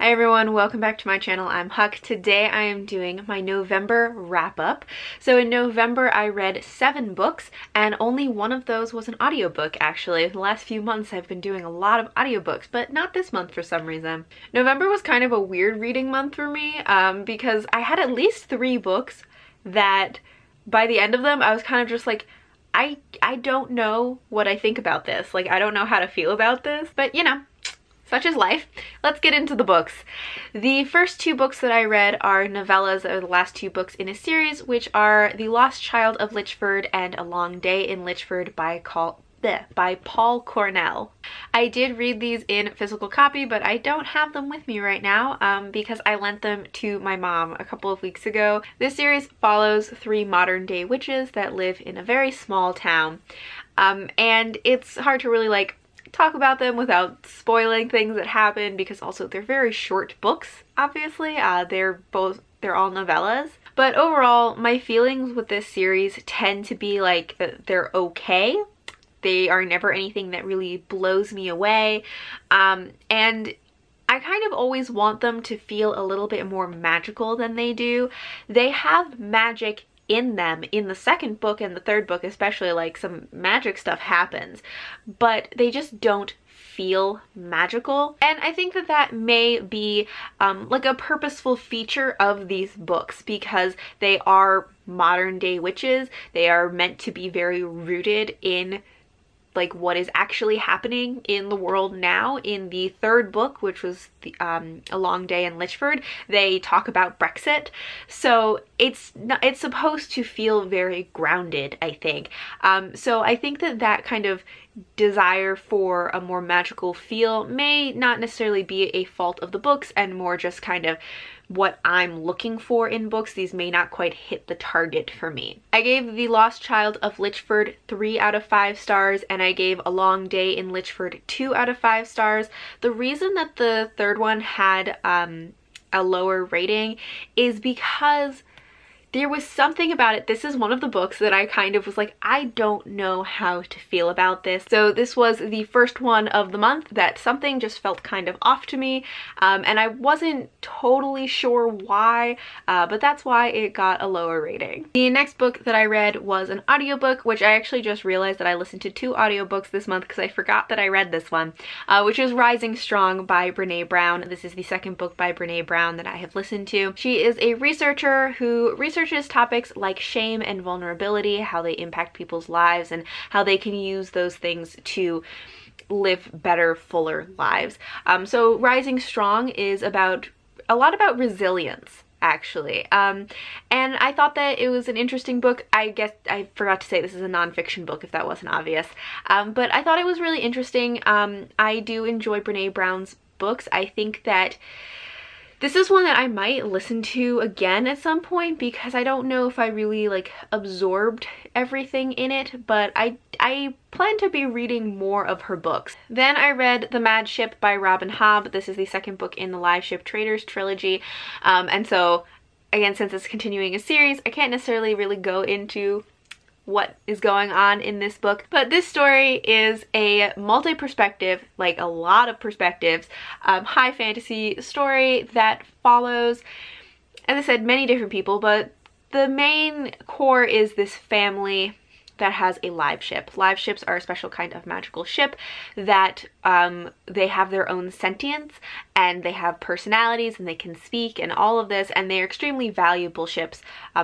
Hi everyone, welcome back to my channel. I'm Huck. Today I am doing my November wrap-up. So in November I read 7 books and only one of those was an audiobook actually. The last few months I've been doing a lot of audiobooks, but not this month for some reason. November was kind of a weird reading month for me because I had at least 3 books that by the end of them I was kind of just like, I don't know what I think about this. Like, I don't know how to feel about this, but you know, such is life. Let's get into the books. The first 2 books that I read are novellas, that are the last 2 books in a series, which are The Lost Child of Litchford and A Long Day in Litchford by Paul Cornell. I did read these in physical copy, but I don't have them with me right now because I lent them to my mom a couple of weeks ago. This series follows 3 modern day witches that live in a very small town, and it's hard to really like talk about them without spoiling things that happen because also they're very short books, obviously. They're all novellas. But overall, my feelings with this series tend to be like they're okay. They are never anything that really blows me away. And I kind of always want them to feel a little bit more magical than they do. They have magic in them in the second book and the third book, especially, like some magic stuff happens, but they just don't feel magical. And I think that that may be like a purposeful feature of these books because they are modern day witches. They are meant to be very rooted in like what is actually happening in the world now. In the third book, which was A Long Day in Litchford, they talk about Brexit, so it's supposed to feel very grounded, I think. So I think that that kind of desire for a more magical feel may not necessarily be a fault of the books and more just kind of what I'm looking for in books. These may not quite hit the target for me. I gave The Lost Child of Litchford 3 out of 5 stars, and I gave A Long Day in Litchford 2 out of 5 stars. The reason that the third one had a lower rating is because there was something about it. This is one of the books that I kind of was like, I don't know how to feel about this. So this was the first one of the month that something just felt kind of off to me, and I wasn't totally sure why, but that's why it got a lower rating. The next book that I read was an audiobook, which I actually just realized that I listened to 2 audiobooks this month because I forgot that I read this one, which is Rising Strong by Brene Brown. This is the second book by Brene Brown that I have listened to. She is a researcher who researches topics like shame and vulnerability, how they impact people's lives, and how they can use those things to live better, fuller lives. So Rising Strong is a lot about resilience, actually. And I thought that it was an interesting book. I guess I forgot to say this is a nonfiction book if that wasn't obvious. But I thought it was really interesting. I do enjoy Brene Brown's books. I think that this is one that I might listen to again at some point because I don't know if I really like absorbed everything in it, but I plan to be reading more of her books. Then I read The Mad Ship by Robin Hobb. This is the second book in the Live Ship Traders trilogy. And so again, since it's continuing a series, I can't necessarily really go into what is going on in this book, but this story is a multi-perspective, like a lot of perspectives, high fantasy story that follows, as I said, many different people, but the main core is this family that has a live ship. Live ships are a special kind of magical ship that they have their own sentience and they have personalities and they can speak and all of this, and they're extremely valuable ships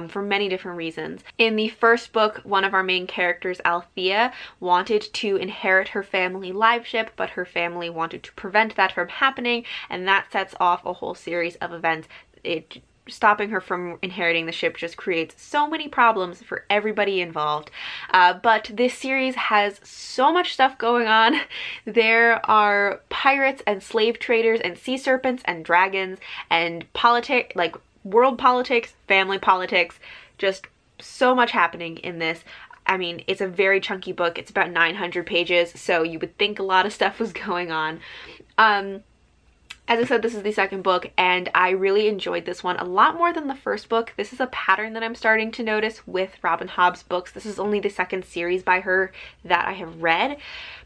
for many different reasons. In the first book, one of our main characters, Althea, wanted to inherit her family live ship, but her family wanted to prevent that from happening, and that sets off a whole series of events. Stopping her from inheriting the ship just creates so many problems for everybody involved. But this series has so much stuff going on. There are pirates and slave traders and sea serpents and dragons and politics, like world politics, family politics, just so much happening in this. I mean, it's a very chunky book. It's about 900 pages, so you would think a lot of stuff was going on. As I said, this is the second book, and I really enjoyed this one a lot more than the first book. This is a pattern that I'm starting to notice with Robin Hobb's books. This is only the second series by her that I have read,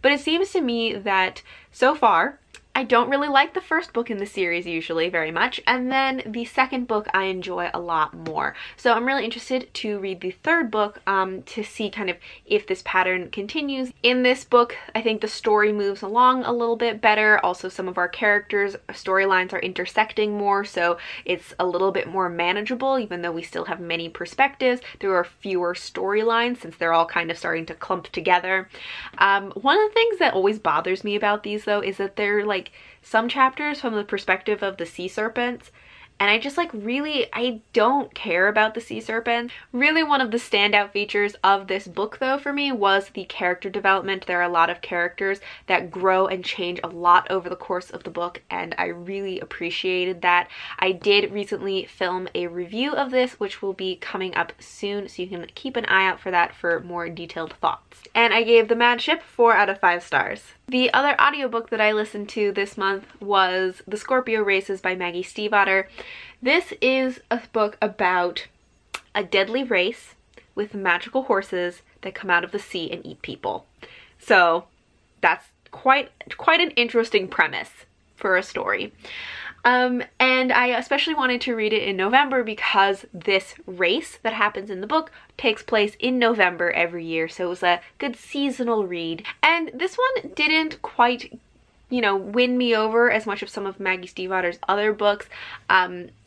but it seems to me that so far I don't really like the first book in the series usually very much, and then the second book I enjoy a lot more. So I'm really interested to read the third book to see kind of if this pattern continues. In this book, I think the story moves along a little bit better. Also, some of our characters' storylines are intersecting more, so it's a little bit more manageable, even though we still have many perspectives. There are fewer storylines since they're all kind of starting to clump together. One of the things that always bothers me about these though is that they're like some chapters from the perspective of the sea serpents, and I just like I don't care about the sea serpents. Really, one of the standout features of this book though for me was the character development. There are a lot of characters that grow and change a lot over the course of the book, and I really appreciated that. I did recently film a review of this, which will be coming up soon, so you can keep an eye out for that for more detailed thoughts. And I gave The Mad Ship 4 out of 5 stars. The other audiobook that I listened to this month was The Scorpio Races by Maggie Stiefvater. This is a book about a deadly race with magical horses that come out of the sea and eat people. So that's quite an interesting premise for a story. And I especially wanted to read it in November because this race that happens in the book takes place in November every year, so it was a good seasonal read. And this one didn't quite, you know, win me over as much of some of Maggie Stiefvater's other books.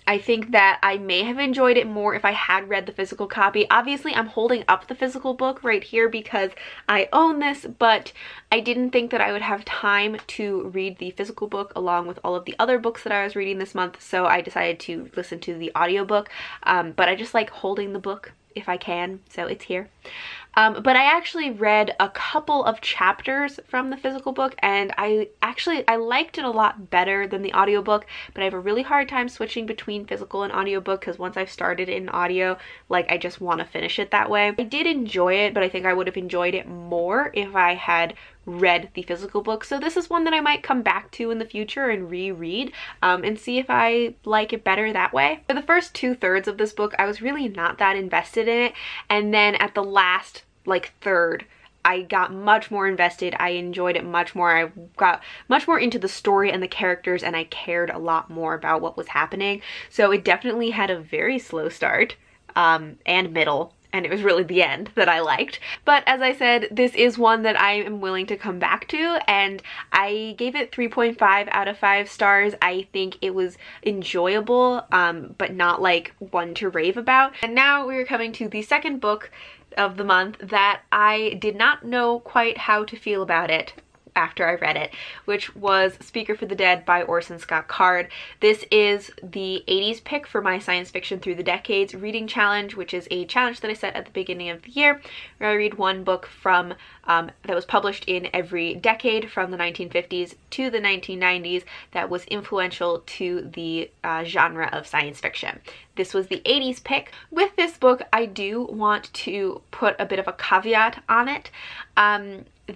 I think that I may have enjoyed it more if I had read the physical copy. Obviously, I'm holding up the physical book right here because I own this, but I didn't think that I would have time to read the physical book along with all of the other books that I was reading this month, so I decided to listen to the audiobook. But I just like holding the book if I can, so it's here. But I actually read a couple of chapters from the physical book, and I liked it a lot better than the audiobook, but I have a really hard time switching between physical and audiobook because once I've started in audio, like, I just want to finish it that way. I did enjoy it, but I think I would have enjoyed it more if I had read the physical book. So this is one that I might come back to in the future and reread and see if I like it better that way. For the first 2/3 of this book, I was really not that invested in it, and then at the last like third, I got much more invested. I enjoyed it much more. I got much more into the story and the characters, and I cared a lot more about what was happening. So it definitely had a very slow start and middle, and it was really the end that I liked. But as I said, this is one that I am willing to come back to, and I gave it 3.5 out of 5 stars. I think it was enjoyable, but not like one to rave about. And now we're coming to the second book of the month that I did not know quite how to feel about it after I read it, which was Speaker for the Dead by Orson Scott Card. This is the 80s pick for my Science Fiction Through the Decades reading challenge, which is a challenge that I set at the beginning of the year, where I read one book from that was published in every decade from the 1950s to the 1990s that was influential to the genre of science fiction. This was the 80s pick. With this book, I do want to put a bit of a caveat on it.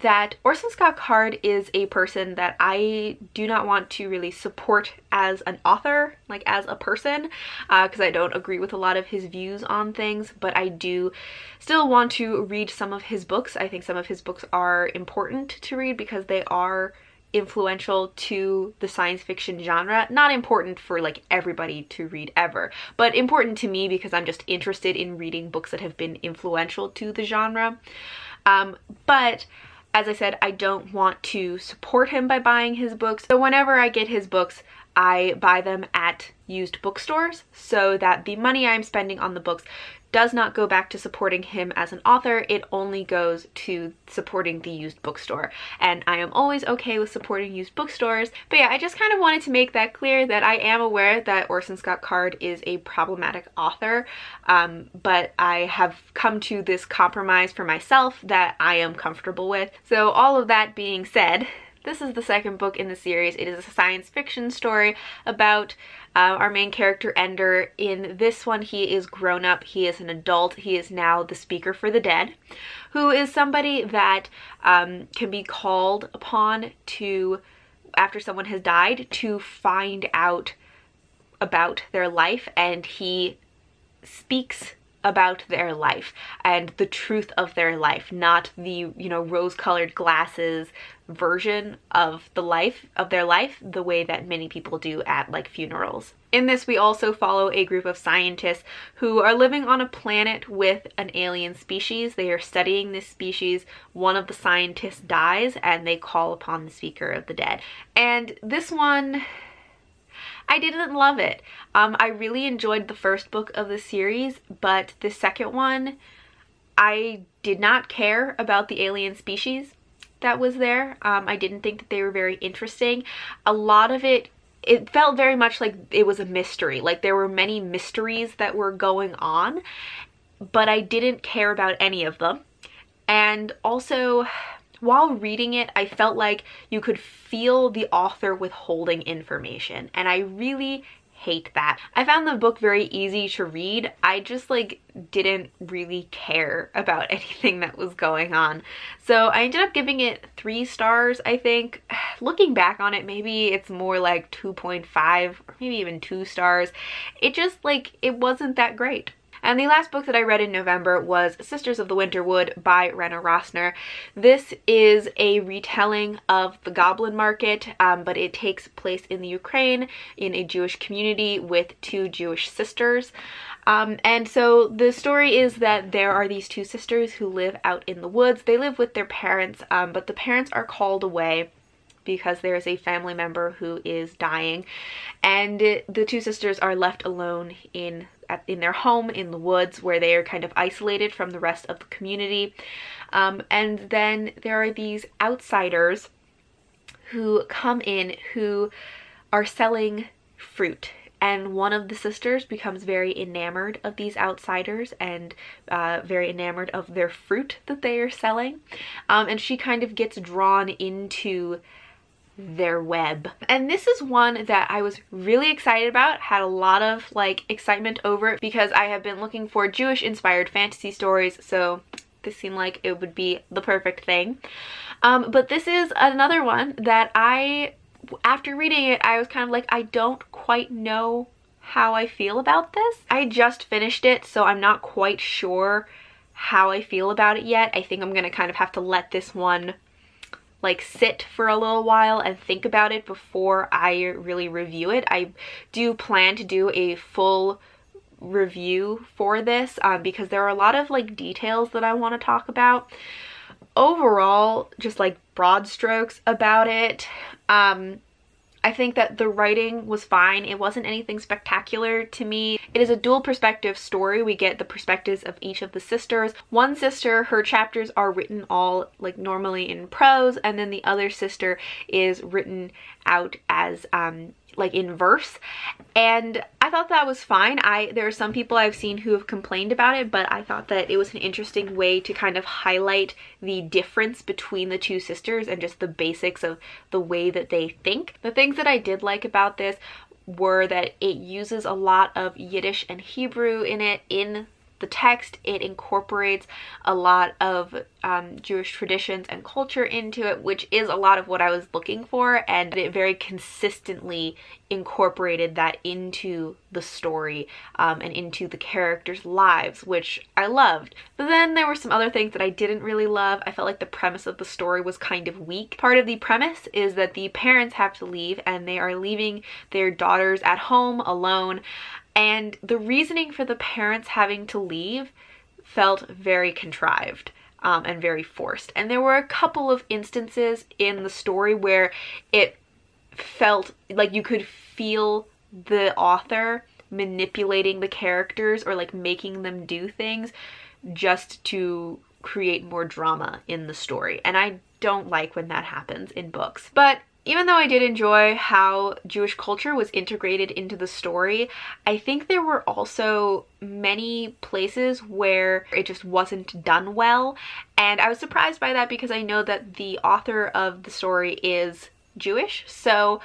That Orson Scott Card is a person that I do not want to really support as an author, like as a person, because I don't agree with a lot of his views on things, but I do still want to read some of his books. I think some of his books are important to read because they are influential to the science fiction genre. Not important for like everybody to read ever, but important to me because I'm just interested in reading books that have been influential to the genre. But as I said, I don't want to support him by buying his books. So whenever I get his books, I buy them at used bookstores so that the money I'm spending on the books does not go back to supporting him as an author. It only goes to supporting the used bookstore. And I am always okay with supporting used bookstores. But yeah, I just kind of wanted to make that clear that I am aware that Orson Scott Card is a problematic author, but I have come to this compromise for myself that I am comfortable with. So all of that being said, this is the second book in the series. It is a science fiction story about our main character, Ender. In this one, he is grown up. He is an adult. He is now the Speaker for the Dead, who is somebody that can be called upon to, after someone has died, to find out about their life, and he speaks about their life and the truth of their life, not the, you know, rose-colored glasses version of their life, the way that many people do at like funerals. In this, we also follow a group of scientists who are living on a planet with an alien species. They are studying this species. One of the scientists dies and they call upon the speaker of the dead. And this one, I didn't love it. I really enjoyed the first book of the series, but the second one, I did not care about the alien species that was there. I didn't think that they were very interesting. A lot of it felt very much like it was a mystery. Like there were many mysteries that were going on, but I didn't care about any of them. And also, while reading it, I felt like you could feel the author withholding information, and I really hate that. I found the book very easy to read. I just like didn't really care about anything that was going on. So I ended up giving it 3 stars, I think. Looking back on it, maybe it's more like 2.5 or maybe even 2 stars. It just like, it wasn't that great. And the last book that I read in November was Sisters of the Winterwood by Rena Rossner. This is a retelling of the Goblin Market, but it takes place in the Ukraine in a Jewish community with 2 Jewish sisters. And so the story is that there are these 2 sisters who live out in the woods. They live with their parents, but the parents are called away because there is a family member who is dying, and the 2 sisters are left alone in their home in the woods, where they are kind of isolated from the rest of the community. And then there are these outsiders who come in who are selling fruit, and one of the sisters becomes very enamored of these outsiders and very enamored of their fruit that they are selling, and she kind of gets drawn into their web. And this is one that I was really excited about, had a lot of like excitement over it, because I have been looking for Jewish inspired fantasy stories, so this seemed like it would be the perfect thing. But this is another one that after reading it, I was kind of like, I don't quite know how I feel about this. I just finished it, so I'm not quite sure how I feel about it yet. I think I'm gonna kind of have to let this one like sit for a little while and think about it before I really review it. I do plan to do a full review for this because there are a lot of like details that I want to talk about. Overall, just like broad strokes about it, I think that the writing was fine. It wasn't anything spectacular to me. It is a dual perspective story. We get the perspectives of each of the sisters. One sister, her chapters are written all like normally in prose, and then the other sister is written out as like in verse, and I thought that was fine. There are some people I've seen who have complained about it, but I thought that it was an interesting way to kind of highlight the difference between the 2 sisters and just the basics of the way that they think. The things that I did like about this were that it uses a lot of Yiddish and Hebrew in it. In the text, it incorporates a lot of Jewish traditions and culture into it, which is a lot of what I was looking for, and it very consistently incorporated that into the story and into the characters' lives, which I loved. But then there were some other things that I didn't really love. I felt like the premise of the story was kind of weak. Part of the premise is that the parents have to leave, and they are leaving their daughters at home alone. And the reasoning for the parents having to leave felt very contrived and very forced. And there were a couple of instances in the story where it felt like you could feel the author manipulating the characters or like making them do things just to create more drama in the story. And I don't like when that happens in books. But even though I did enjoy how Jewish culture was integrated into the story, I think there were also many places where it just wasn't done well. And I was surprised by that because I know that the author of the story is Jewish. So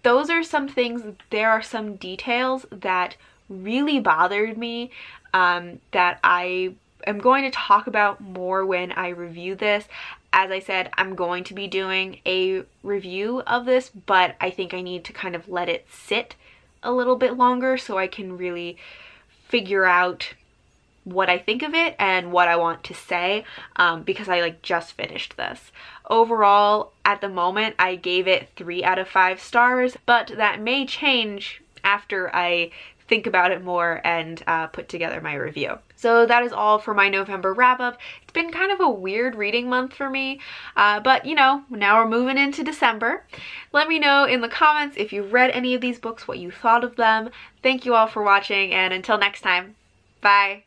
those are some things, there are some details that really bothered me that I am going to talk about more when I review this. As I said, I'm going to be doing a review of this, but I think I need to kind of let it sit a little bit longer so I can really figure out what I think of it and what I want to say, because I like just finished this. Overall, at the moment, I gave it 3 out of 5 stars, but that may change after I think about it more and put together my review. So that is all for my November wrap up. It's been kind of a weird reading month for me, but you know, now we're moving into December. Let me know in the comments if you've read any of these books, what you thought of them. Thank you all for watching, and until next time, bye!